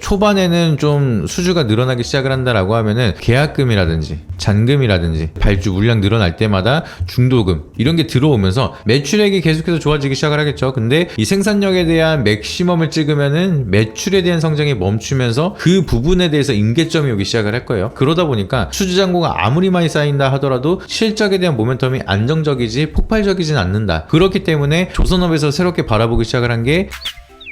초반에는 좀 수주가 늘어나기 시작을 한다라고 하면은 계약금이라든지 잔금이라든지 발주 물량 늘어날 때마다 중도금 이런 게 들어오면서 매출액이 계속해서 좋아지기 시작을 하겠죠. 근데 이 생산력에 대한 맥시멈을 찍으면은 매출에 대한 성장이 멈추면서 그 부분에 대해서 임계점이 오기 시작을 할 거예요. 그러다 보니까 수주 잔고가 아무리 많이 쌓인다 하더라도 실적에 대한 모멘텀이 안정적이지 폭발적이진 않는다. 그렇기 때문에 조선업에서 새롭게 바라보기 시작을 한 게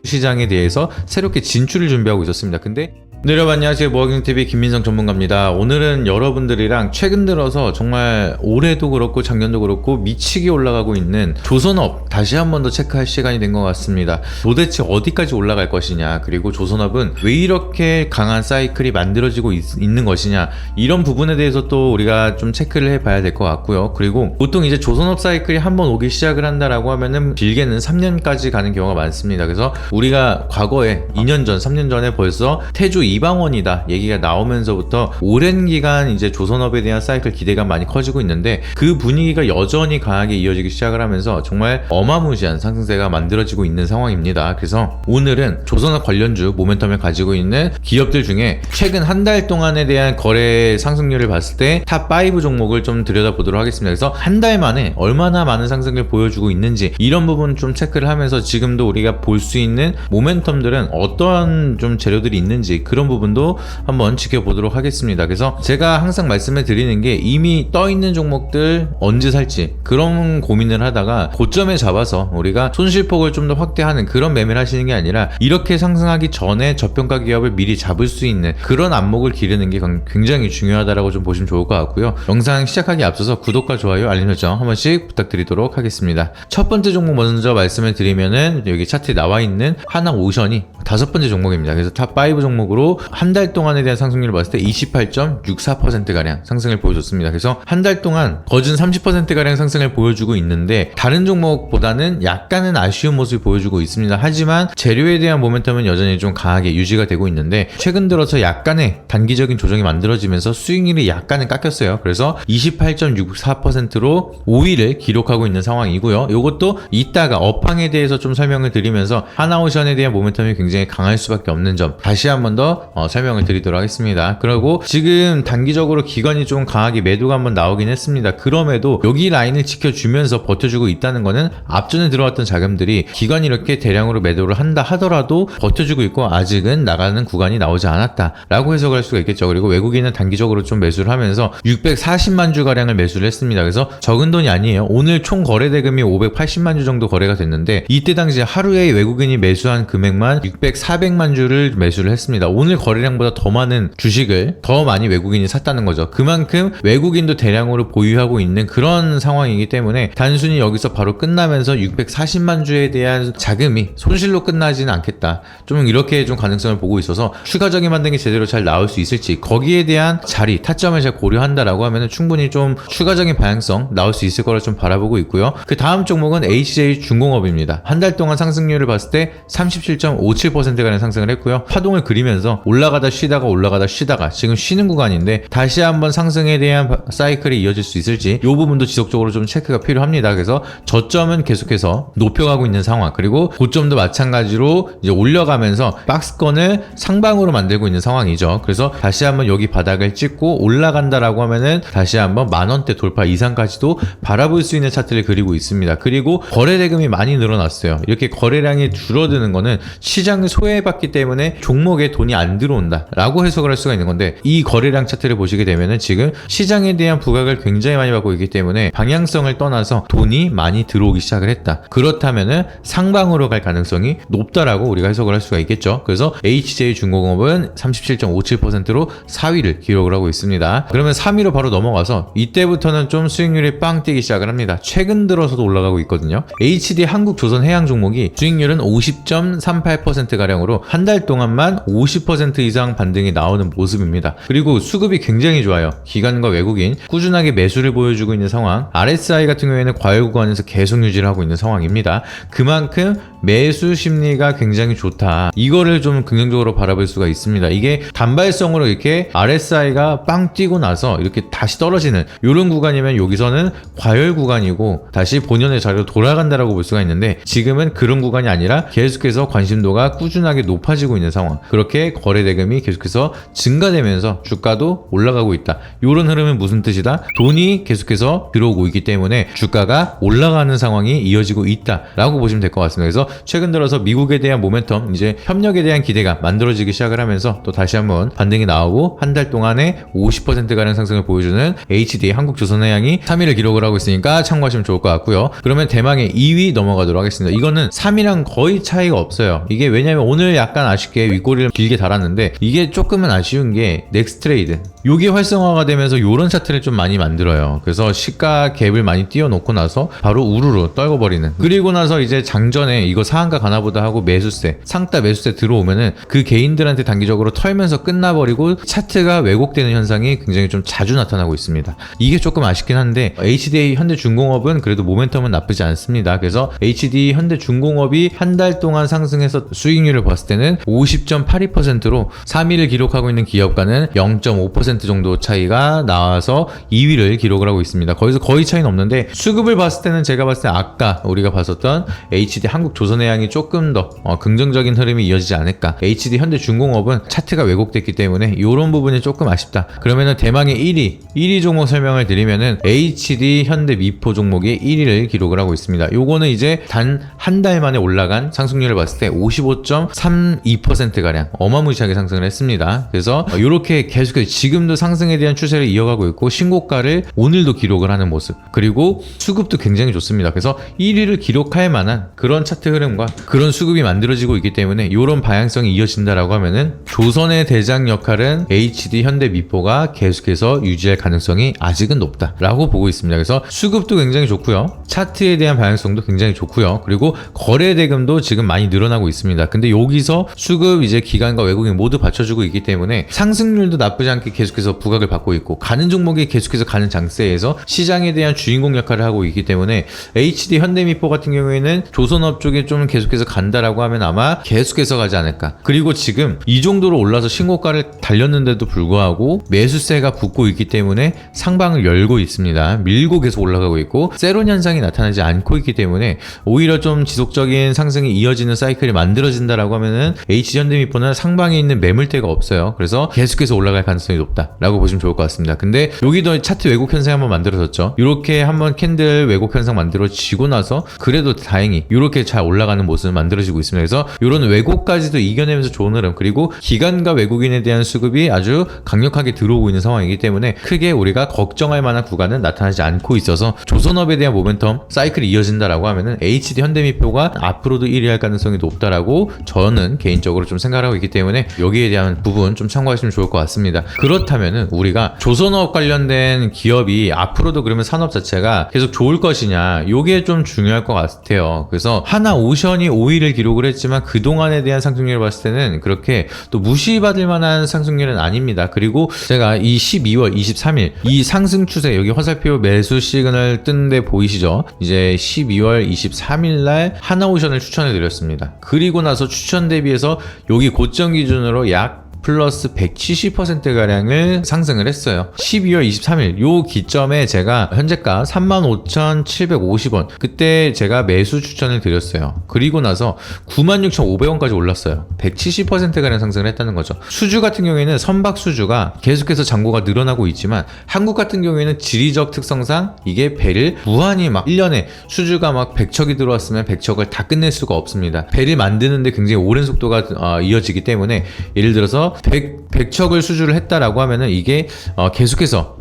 시장에 대해서 새롭게 진출을 준비하고 있었습니다. 근데 여러분 안녕하세요. 모아경TV 김민성 전문가입니다. 오늘은 여러분들이랑 최근 들어서 정말 올해도 그렇고 작년도 그렇고 미치게 올라가고 있는 조선업 다시 한 번 더 체크할 시간이 된 것 같습니다. 도대체 어디까지 올라갈 것이냐, 그리고 조선업은 왜 이렇게 강한 사이클이 만들어지고 있는 것이냐, 이런 부분에 대해서 또 우리가 좀 체크를 해봐야 될 것 같고요. 그리고 보통 이제 조선업 사이클이 한 번 오기 시작을 한다라고 하면은 길게는 3년까지 가는 경우가 많습니다. 그래서 우리가 과거에 2년 전, 3년 전에 벌써 태조 이방원이다 얘기가 나오면서부터 오랜 기간 이제 조선업에 대한 사이클 기대가 많이 커지고 있는데 그 분위기가 여전히 강하게 이어지기 시작을 하면서 정말 어마무시한 상승세가 만들어지고 있는 상황입니다. 그래서 오늘은 조선업 관련주 모멘텀을 가지고 있는 기업들 중에 최근 한 달 동안에 대한 거래 상승률을 봤을 때 탑5 종목을 좀 들여다보도록 하겠습니다. 그래서 한 달 만에 얼마나 많은 상승을 보여주고 있는지 이런 부분 좀 체크를 하면서 지금도 우리가 볼 수 있는 모멘텀들은 어떤 좀 재료들이 있는지 그런 부분도 한번 지켜보도록 하겠습니다. 그래서 제가 항상 말씀을 드리는 게 이미 떠 있는 종목들 언제 살지 그런 고민을 하다가 고점에 잡아서 우리가 손실폭을 좀 더 확대하는 그런 매매를 하시는 게 아니라 이렇게 상승하기 전에 저평가 기업을 미리 잡을 수 있는 그런 안목을 기르는 게 굉장히 중요하다라고 좀 보시면 좋을 것 같고요. 영상 시작하기 앞서서 구독과 좋아요, 알림 설정 한 번씩 부탁드리도록 하겠습니다. 첫 번째 종목 먼저 말씀을 드리면은 여기 차트에 나와 있는 하나오션이 다섯 번째 종목입니다. 그래서 탑5 종목으로 한 달 동안에 대한 상승률을 봤을 때 28.64%가량 상승을 보여줬습니다. 그래서 한 달 동안 거진 30%가량 상승을 보여주고 있는데 다른 종목보다는 약간은 아쉬운 모습을 보여주고 있습니다. 하지만 재료에 대한 모멘텀은 여전히 좀 강하게 유지가 되고 있는데 최근 들어서 약간의 단기적인 조정이 만들어지면서 수익률이 약간은 깎였어요. 그래서 28.64%로 5위를 기록하고 있는 상황이고요. 이것도 이따가 업황에 대해서 좀 설명을 드리면서 하나오션에 대한 모멘텀이 굉장히 강할 수밖에 없는 점 다시 한 번 더 설명을 드리도록 하겠습니다. 그리고 지금 단기적으로 기관이 좀 강하게 매도가 한번 나오긴 했습니다. 그럼에도 여기 라인을 지켜주면서 버텨주고 있다는 거는 앞전에 들어왔던 자금들이 기관이 이렇게 대량으로 매도를 한다 하더라도 버텨주고 있고 아직은 나가는 구간이 나오지 않았다 라고 해석할 수가 있겠죠. 그리고 외국인은 단기적으로 좀 매수를 하면서 640만 주 가량을 매수를 했습니다. 그래서 적은 돈이 아니에요. 오늘 총 거래 대금이 580만 주 정도 거래가 됐는데 이때 당시 하루에 외국인이 매수한 금액만 400만 주를 매수를 했습니다. 오늘 거래량보다 더 많은 주식을 더 많이 외국인이 샀다는 거죠. 그만큼 외국인도 대량으로 보유하고 있는 그런 상황이기 때문에 단순히 여기서 바로 끝나면서 640만 주에 대한 자금이 손실로 끝나지는 않겠다. 좀 이렇게 좀 가능성을 보고 있어서 추가적인 반등이 제대로 잘 나올 수 있을지 거기에 대한 자리, 타점을 잘 고려한다라고 하면 충분히 좀 추가적인 방향성 나올 수 있을 거라 좀 바라보고 있고요. 그 다음 종목은 HJ중공업입니다. 한 달 동안 상승률을 봤을 때 37.57%가량 상승을 했고요. 파동을 그리면서 올라가다 쉬다가 지금 쉬는 구간인데 다시 한번 상승에 대한 사이클이 이어질 수 있을지 이 부분도 지속적으로 좀 체크가 필요합니다. 그래서 저점은 계속해서 높여가고 있는 상황, 그리고 고점도 마찬가지로 이제 올려가면서 박스권을 상방으로 만들고 있는 상황이죠. 그래서 다시 한번 여기 바닥을 찍고 올라간다라고 하면은 다시 한번 만원대 돌파 이상까지도 바라볼 수 있는 차트를 그리고 있습니다. 그리고 거래 대금이 많이 늘어났어요. 이렇게 거래량이 줄어드는 거는 시장을 소외해봤기 때문에 종목에 돈이 안 들어온다 라고 해석을 할 수가 있는 건데 이 거래량 차트를 보시게 되면은 지금 시장에 대한 부각을 굉장히 많이 받고 있기 때문에 방향성을 떠나서 돈이 많이 들어오기 시작을 했다. 그렇다면은 상방으로 갈 가능성이 높다라고 우리가 해석을 할 수가 있겠죠. 그래서 HJ중공업은 37.57%로 4위를 기록을 하고 있습니다. 그러면 3위로 바로 넘어가서 이때부터는 좀 수익률이 빵 뛰기 시작을 합니다. 최근 들어서도 올라가고 있거든요. HD 한국조선해양 종목이 수익률은 50.38%가량으로 한 달 동안만 50% 이상 반등이 나오는 모습입니다. 그리고 수급이 굉장히 좋아요. 기관과 외국인 꾸준하게 매수를 보여주고 있는 상황, RSI 같은 경우에는 과열 구간에서 계속 유지를 하고 있는 상황입니다. 그만큼 매수 심리가 굉장히 좋다. 이거를 좀 긍정적으로 바라볼 수가 있습니다. 이게 단발성으로 이렇게 RSI가 빵 뛰고 나서 이렇게 다시 떨어지는 이런 구간이면 여기서는 과열 구간이고 다시 본연의 자리로 돌아간다라고 볼 수가 있는데 지금은 그런 구간이 아니라 계속해서 관심도가 꾸준하게 높아지고 있는 상황, 그렇게 거래 대금이 계속해서 증가되면서 주가도 올라가고 있다. 이런 흐름은 무슨 뜻이다? 돈이 계속해서 들어오고 있기 때문에 주가가 올라가는 상황이 이어지고 있다라고 보시면 될 것 같습니다. 그래서 최근 들어서 미국에 대한 모멘텀, 이제 협력에 대한 기대가 만들어지기 시작을 하면서 또 다시 한번 반등이 나오고 한 달 동안에 50%가량 상승을 보여주는 HDI 한국조선해양이 3위를 기록을 하고 있으니까 참고하시면 좋을 것 같고요. 그러면 대망의 2위 넘어가도록 하겠습니다. 이거는 3위랑 거의 차이가 없어요. 이게 왜냐면 오늘 약간 아쉽게 윗꼬리를 길게 달았는데 이게 조금은 아쉬운 게 넥스트레이드, 요게 활성화가 되면서 요런 차트를 좀 많이 만들어요. 그래서 시가 갭을 많이 띄워놓고 나서 바로 우르르 떨궈버리는, 그리고 나서 이제 장전에 이거 상한가 가나보다 하고 매수세, 상따 매수세 들어오면은 그 개인들한테 단기적으로 털면서 끝나버리고 차트가 왜곡되는 현상이 굉장히 좀 자주 나타나고 있습니다. 이게 조금 아쉽긴 한데 HDI 현대중공업은 그래도 모멘텀은 나쁘지 않습니다. 그래서 HDI 현대중공업이 한 달 동안 상승해서 수익률을 봤을 때는 50.82%로 3위를 기록하고 있는 기업과는 0.5% 정도 차이가 나와서 2위를 기록을 하고 있습니다. 거기서 거의 차이는 없는데 수급을 봤을 때는 제가 봤을 때 아까 우리가 봤었던 HD 한국조선해양이 조금 더 긍정적인 흐름이 이어지지 않을까. HD 현대중공업은 차트가 왜곡됐기 때문에 이런 부분이 조금 아쉽다. 그러면은 대망의 1위 종목 설명을 드리면은 HD 현대미포 종목이 1위를 기록을 하고 있습니다. 요거는 이제 단 한 달 만에 올라간 상승률을 봤을 때 55.32%가량 어마무시하게 상승을 했습니다. 그래서 이렇게 계속해서 지금도 상승에 대한 추세를 이어가고 있고 신고가를 오늘도 기록을 하는 모습, 그리고 수급도 굉장히 좋습니다. 그래서 1위를 기록할 만한 그런 차트 흐름과 그런 수급이 만들어지고 있기 때문에 이런 방향성이 이어진다라고 하면은 조선의 대장 역할은 HD 현대미포가 계속해서 유지할 가능성이 아직은 높다라고 보고 있습니다. 그래서 수급도 굉장히 좋고요, 차트에 대한 방향성도 굉장히 좋고요, 그리고 거래 대금도 지금 많이 늘어나고 있습니다. 근데 여기서 수급, 이제 기관과 외국인 모두 받쳐주고 있기 때문에 상승률도 나쁘지 않게 계속해서 부각을 받고 있고, 가는 종목이 계속해서 가는 장세에서 시장에 대한 주인공 역할을 하고 있기 때문에 HD 현대미포 같은 경우에는 조선업 쪽에 좀 계속해서 간다라고 하면 아마 계속해서 가지 않을까. 그리고 지금 이 정도로 올라서 신고가를 달렸는데도 불구하고 매수세가 붙고 있기 때문에 상방을 열고 있습니다. 밀고 계속 올라가고 있고 세론 현상이 나타나지 않고 있기 때문에 오히려 좀 지속적인 상승이 이어지는 사이클이 만들어진다라고 하면은 HD 현대미포는 상방에 있는 매물대가 없어요. 그래서 계속해서 올라갈 가능성이 높다라고 보시면 좋을 것 같습니다. 근데 여기도 차트 왜곡 현상이 한번 만들어졌죠. 이렇게 한번 캔들 왜곡 현상 만들어지고 나서 그래도 다행히 이렇게 잘 올라가는 모습을 만들어지고 있습니다. 그래서 이런 왜곡까지도 이겨내면서 좋은 흐름, 그리고 기관과 외국인에 대한 수급이 아주 강력하게 들어오고 있는 상황이기 때문에 크게 우리가 걱정할 만한 구간은 나타나지 않고 있어서 조선업에 대한 모멘텀 사이클이 이어진다라고 하면은 HD 현대미포가 앞으로도 1위 할 가능성이 높다라고 저는 개인적으로 좀 생각하고 있기 때문에 여기에 대한 부분 좀 참고하시면 좋을 것 같습니다. 그렇다면은 우리가 조선업 관련된 기업이 앞으로도 그러면 산업 자체가 계속 좋을 것이냐, 요게 좀 중요할 것 같아요. 그래서 하나오션이 5위를 기록을 했지만 그동안에 대한 상승률을 봤을 때는 그렇게 또 무시받을 만한 상승률은 아닙니다. 그리고 제가 이 12월 23일 이 상승 추세, 여기 화살표 매수 시그널 뜬 데 보이시죠? 이제 12월 23일 날 하나오션을 추천해 드렸습니다. 그리고 나서 추천 대비해서 여기 고점 기준으로 약 플러스 170%가량을 상승을 했어요. 12월 23일 요 기점에 제가 현재가 35,750원, 그때 제가 매수 추천을 드렸어요. 그리고 나서 96,500원까지 올랐어요. 170%가량 상승을 했다는 거죠. 수주 같은 경우에는 선박 수주가 계속해서 잔고가 늘어나고 있지만 한국 같은 경우에는 지리적 특성상 이게 배를 무한히 막 1년에 수주가 막 100척이 들어왔으면 100척을 다 끝낼 수가 없습니다. 배를 만드는데 굉장히 오랜 속도가 이어지기 때문에 예를 들어서 100척을 수주를 했다라고 하면은 이게 계속해서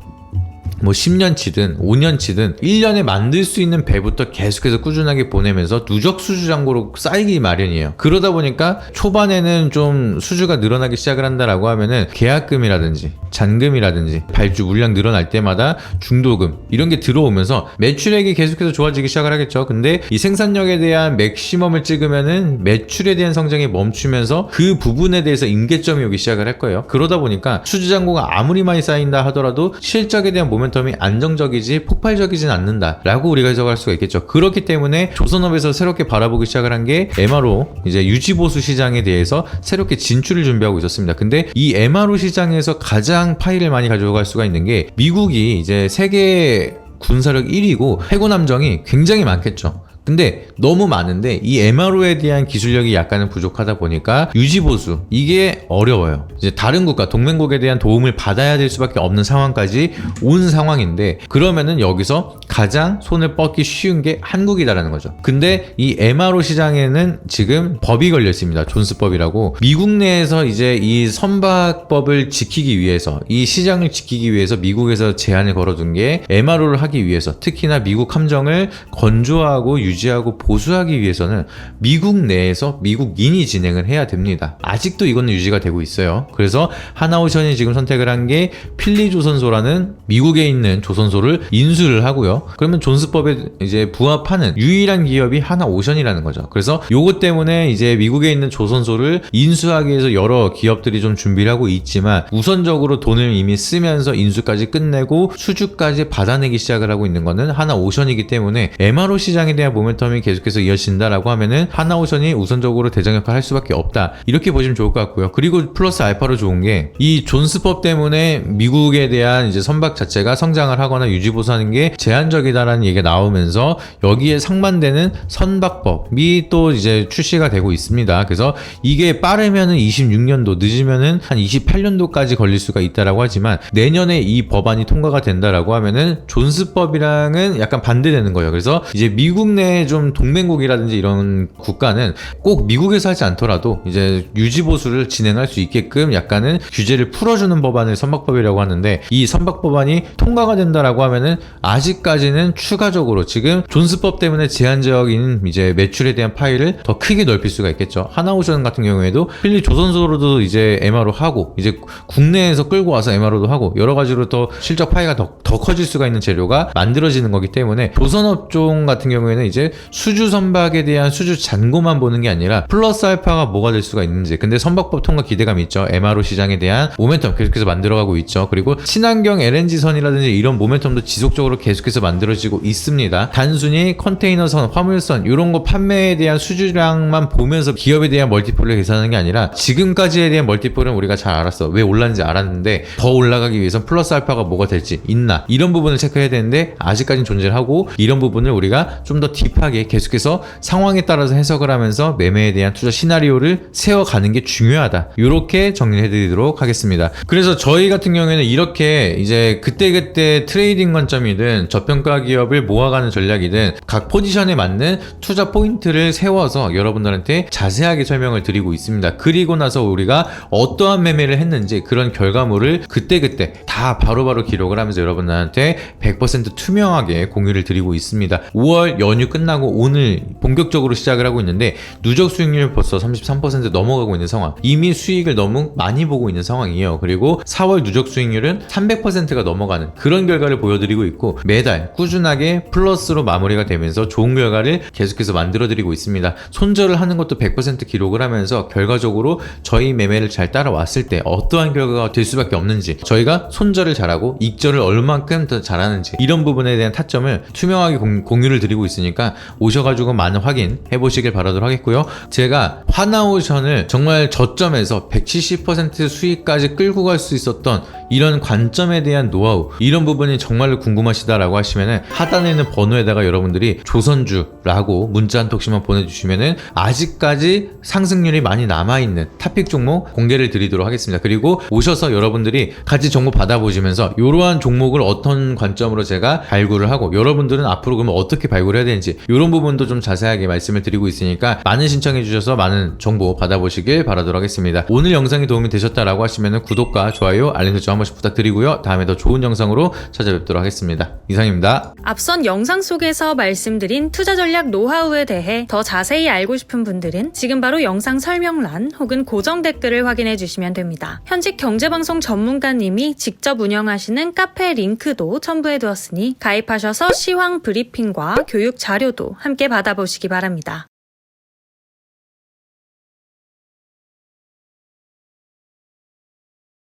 뭐 10년치든 5년치든 1년에 만들 수 있는 배부터 계속해서 꾸준하게 보내면서 누적 수주 잔고로 쌓이기 마련이에요. 그러다 보니까 초반에는 좀 수주가 늘어나기 시작을 한다라고 하면은 계약금이라든지 잔금이라든지 발주 물량 늘어날 때마다 중도금 이런 게 들어오면서 매출액이 계속해서 좋아지기 시작을 하겠죠. 근데 이 생산력에 대한 맥시멈을 찍으면은 매출에 대한 성장이 멈추면서 그 부분에 대해서 임계점이 오기 시작을 할 거예요. 그러다 보니까 수주 잔고가 아무리 많이 쌓인다 하더라도 실적에 대한 모멘텀이 안정적이지 폭발적이진 않는다 라고 우리가 해석할 수가 있겠죠. 그렇기 때문에 조선업에서 새롭게 바라보기 시작을 한 게 MRO 이제 유지보수 시장에 대해서 새롭게 진출을 준비하고 있었습니다. 근데 이 MRO 시장에서 가장 파이를 많이 가져갈 수가 있는 게 미국이 이제 세계 군사력 1위고 해군 함정이 굉장히 많겠죠. 근데 너무 많은데 이 MRO에 대한 기술력이 약간은 부족하다 보니까 유지보수 이게 어려워요. 이제 다른 국가 동맹국에 대한 도움을 받아야 될 수밖에 없는 상황까지 온 상황인데, 그러면은 여기서 가장 손을 뻗기 쉬운 게 한국이다라는 거죠. 근데 이 MRO 시장에는 지금 법이 걸려 있습니다. 존스법이라고. 미국 내에서 이제 이 선박법을 지키기 위해서, 이 시장을 지키기 위해서 미국에서 제한을 걸어둔 게 MRO를 하기 위해서, 특히나 미국 함정을 건조하고 유지하고 보수하기 위해서는 미국 내에서 미국인이 진행을 해야 됩니다. 아직도 이거는 유지가 되고 있어요. 그래서 하나오션이 지금 선택을 한 게 필리조선소라는 미국에 있는 조선소를 인수를 하고요. 그러면 존스법에 이제 부합하는 유일한 기업이 하나오션이라는 거죠. 그래서 요것 때문에 이제 미국에 있는 조선소를 인수하기 위해서 여러 기업들이 좀 준비를 하고 있지만, 우선적으로 돈을 이미 쓰면서 인수까지 끝내고 수주까지 받아내기 시작을 하고 있는 거는 하나오션이기 때문에 MRO 시장에 대한 모멘텀이 계속해서 이어진다라고 하면은 하나오션이 우선적으로 대장 역할을 할 수밖에 없다, 이렇게 보시면 좋을 것 같고요. 그리고 플러스 알파로 좋은 게 이 존스법 때문에 미국에 대한 이제 선박 자체가 성장을 하거나 유지보수하는 게 제한적이다라는 얘기가 나오면서 여기에 상반되는 선박법이 또 이제 출시가 되고 있습니다. 그래서 이게 빠르면은 26년도, 늦으면은 한 28년도까지 걸릴 수가 있다라고 하지만, 내년에 이 법안이 통과가 된다라고 하면은 존스법이랑은 약간 반대되는 거예요. 그래서 이제 미국 내 좀 동맹국이라든지 이런 국가는 꼭 미국에서 하지 않더라도 이제 유지보수를 진행할 수 있게끔 약간은 규제를 풀어주는 법안을 선박법이라고 하는데, 이 선박법안이 통과가 된다라고 하면은 아직까지는 추가적으로 지금 존스법 때문에 제한적인 이제 매출에 대한 파일을 더 크게 넓힐 수가 있겠죠. 하나오션 같은 경우에도 필리 조선소로도 이제 MRO 하고, 이제 국내에서 끌고 와서 MRO도 하고, 여러 가지로 더 실적 파이가 더 커질 수가 있는 재료가 만들어지는 거기 때문에, 조선업종 같은 경우에는 이제 수주 선박에 대한 수주 잔고만 보는 게 아니라 플러스 알파가 뭐가 될 수가 있는지, 근데 선박법 통과 기대감이 있죠. MRO 시장에 대한 모멘텀 계속해서 만들어가고 있죠. 그리고 친환경 LNG선이라든지 이런 모멘텀도 지속적으로 계속해서 만들어지고 있습니다. 단순히 컨테이너선, 화물선 이런 거 판매에 대한 수주량만 보면서 기업에 대한 멀티플을 계산하는 게 아니라, 지금까지에 대한 멀티플은 우리가 잘 알았어, 왜 올랐는지 알았는데 더 올라가기 위해서 플러스 알파가 뭐가 될지 있나, 이런 부분을 체크해야 되는데 아직까지는 존재를 하고, 이런 부분을 우리가 좀 더 딥하게 계속해서 상황에 따라서 해석을 하면서 매매에 대한 투자 시나리오를 세워가는 게 중요하다, 이렇게 정리해드리도록 하겠습니다. 그래서 저희 같은 경우에는 이렇게 이제 그때그때 트레이딩 관점이든 저평가 기업을 모아가는 전략이든 각 포지션에 맞는 투자 포인트를 세워서 여러분들한테 자세하게 설명을 드리고 있습니다. 그리고 나서 우리가 어떠한 매매를 했는지 그런 결과물을 그때그때 다 바로바로 기록을 하면서 여러분들한테 100% 투명하게 공유를 드리고 있습니다. 5월 연휴 끝나고 오늘 본격적으로 시작을 하고 있는데, 누적 수익률 벌써 33% 넘어가고 있는 상황, 이미 수익을 너무 많이 보고 있는 상황이에요. 그리고 4월 누적 수익률은 300%가 넘어가는 그런 결과를 보여드리고 있고, 매달 꾸준하게 플러스로 마무리가 되면서 좋은 결과를 계속해서 만들어드리고 있습니다. 손절을 하는 것도 100% 기록을 하면서 결과적으로 저희 매매를 잘 따라왔을 때 어떠한 결과가 될 수밖에 없는지, 저희가 손절을 잘하고 익절을 얼만큼 더 잘하는지, 이런 부분에 대한 타점을 투명하게 공유를 드리고 있으니까 오셔가지고 많은 확인 해보시길 바라도록 하겠고요. 제가 하나오션을 정말 저점에서 170% 수익까지 끌고 갈 수 있었던 이런 관점에 대한 노하우, 이런 부분이 정말로 궁금하시다라고 하시면은 하단에 있는 번호에다가 여러분들이 조선주라고 문자 한 통씩만 보내주시면은 아직까지 상승률이 많이 남아있는 탑픽 종목 공개를 드리도록 하겠습니다. 그리고 오셔서 여러분들이 같이 정보 받아보시면서 이러한 종목을 어떤 관점으로 제가 발굴을 하고, 여러분들은 앞으로 그러면 어떻게 발굴해야 되는지 이런 부분도 좀 자세하게 말씀을 드리고 있으니까 많은 신청해 주셔서 많은 정보 받아보시길 바라도록 하겠습니다. 오늘 영상이 도움이 되셨다라고 하시면은 구독과 좋아요, 알림 설정 한 번씩 부탁드리고요. 다음에 더 좋은 영상으로 찾아뵙도록 하겠습니다. 이상입니다. 앞선 영상 속에서 말씀드린 투자 전략 노하우에 대해 더 자세히 알고 싶은 분들은 지금 바로 영상 설명란 혹은 고정 댓글을 확인해 주시면 됩니다. 현직 경제방송 전문가님이 직접 운영하시는 카페 링크도 첨부해 두었으니 가입하셔서 시황 브리핑과 교육 자료도 함께 받아보시기 바랍니다.